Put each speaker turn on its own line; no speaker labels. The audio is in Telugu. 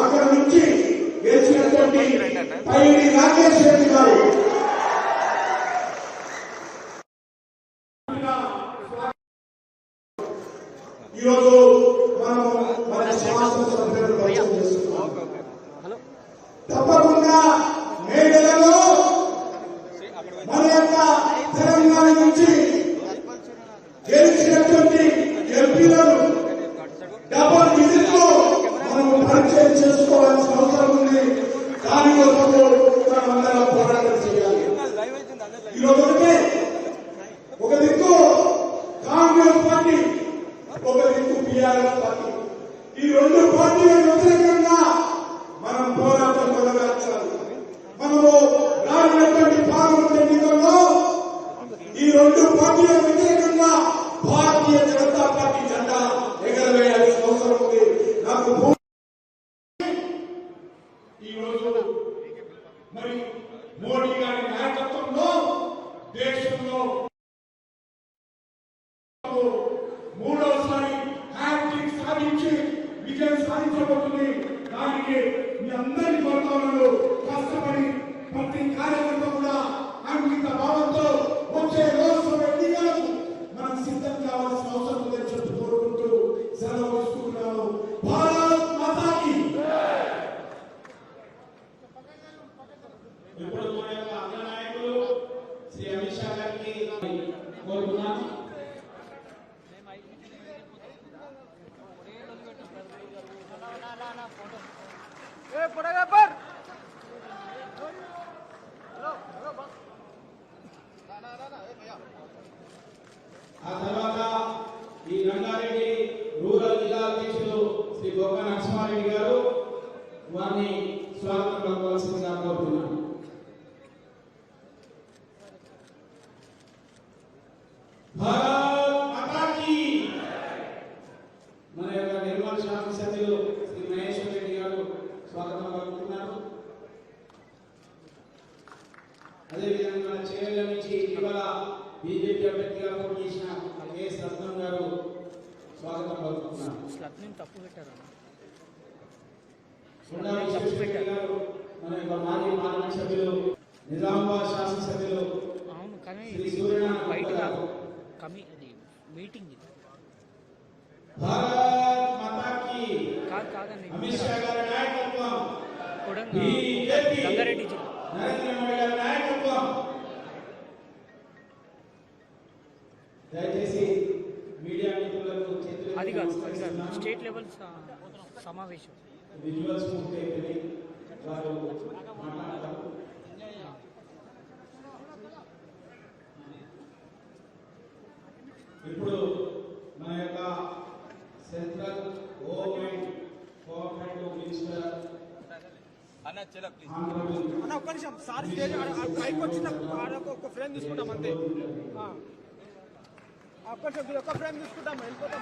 అక్కడ నుంచి గెలిచినటువంటి పైడి రాకేష్ రెడ్డి గారు ఈరోజు మనం మన శాసనసభ్యులు పరిచయం చేస్తున్నాం. తప్పకుండా మే నెలలో మన యొక్క తెలంగాణ నుంచి గెలిచినటువంటి ఎంపీలను డబుల్ డిజిట్ లో మనం పరిచయం చేసుకోవాల్సిన అవసరం ఉంది. దానికోసము మనం అందరం పోరాటం చేయాలి. ఈరోజు ఒక దిక్కు కాంగ్రెస్ పార్టీ, ఒక దిక్కు టీఆర్ఎస్ పార్టీ. ఈ రెండు పార్టీల వ్యతిరేకంగా మనం పోరాటం కొనసాగించాలి. మనము రానున్నటువంటి పార్లమెంట్ ఎన్నికల్లో ఈ రెండు పార్టీల వ్యతిరేకంగా భారతీయ జనతా పార్టీ జెండా ఎగరవేయాల్సిన అవసరం ఉంది. నాకు ఈరోజు మరి మోడీ గారి నాయకత్వంలో దేశంలో మూడోసారి హ్యాట్రిక్ సాధించి విజయం సాధించబోతుంది. దానికి మీ అందరి వర్గాలలో కష్టపడి ప్రతి కార్యకర్త కూడా అంకిత భావంతో వచ్చే లోక్సభ ఎన్నికలకు మనం సిద్ధం కావాల్సిన అవసరం ఉందని చెప్పి కోరుకుంటూ సెలవు తీసుకుంటున్నాను. భారత్ మాతాకి.
ఇప్పుడు మన యొక్క అగ్ర నాయకులు శ్రీ అమిత్ షా గారికి కోరుతున్నాను. ఆ తర్వాత ఈ రంగారెడ్డి రూరల్ జిల్లా అధ్యక్షులు శ్రీ గొప్ప నరసింహారెడ్డి గారు వారిని స్వాగతం పలకవలసిందిగా కోరుతున్నాను. భారత్ మాతా కీ. మన యొక్క నిర్మల్ శాసన సభ్యులు శ్రీ మహేశ్వర్ రెడ్డి గారు స్వాగతం పలుకుతున్నారు. అదేవిధంగా చేవెళ్ల నుంచి ఇవాళ బీజేపీ అభ్యర్థిగా పోటీ చేసిన కేఎస్ రత్నం గారు స్వాగతం పలుకుతున్నారు. మన యొక్క మాజీ పార్లమెంట్ సభ్యులు నిజామాబాద్ శాసనసభ్యులు శ్రీ సూర్యనారాయణ
మీటింగ్
భారత్ మాతా కీ. అమిత్ షా గారి నాయకత్వం,
రంగారెడ్డి జిల్లా
నరేంద్ర మోడీ గారి నాయకత్వం. దయచేసి మీడియా మిత్రులకు
అది కాదు స్టేట్ లెవెల్ సమావేశం
విజువల్స్ పూర్తయిపోయి వారు మాట్లాడతారు. ఇప్పుడు మన యొక్క సెంట్రల్ గవర్నమెంట్ కోఆపరేటివ్ మినిస్టర్
అన్న ఒక్క నిమిషం సార్ పైకి వచ్చిన ఒక ఫ్రేమ్ తీసుకుంటాం అంతే. ఒక్క ఫ్రేమ్ తీసుకుంటాం వెళ్ళిపోతాం.